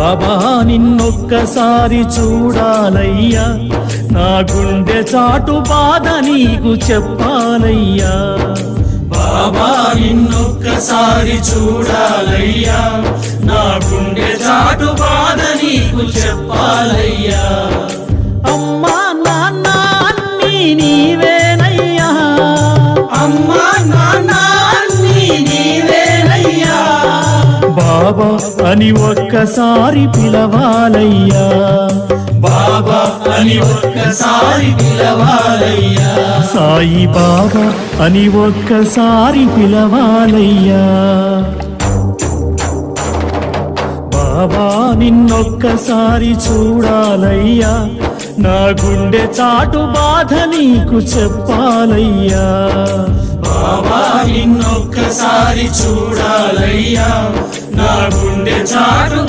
బాబా నిన్నొక్కసారి చూడాలయ్యా, నా గుండె చాటు బాధ నీకు చెప్పాలయ్యా. బాబా నిన్నొక్కసారి చూడాలయ్యా, నా గుండె చాటు బాధ నీకు చెప్పాలయ్యా. అమ్మా నాన్న అన్నీ నీవేనయ్యా, అమ్మా నాన్న అన్నీ నీవేనయ్యా. బాబా అని ఒక్కసారి పిలవాలయ్యా, బాబా అని ఒక్కసారి పిలవాలయ్యా. సాయి బాబా అని ఒక్కసారి పిలవాలయ్యా. బాబా నిన్నొక్కసారి చూడాలయ్యా, నా గుండె చాటు బాధ నీకు చెప్పాలయ్యా. బాబా నిన్నొక్కసారి చూడాలయ్యా, నా గుండె చాటు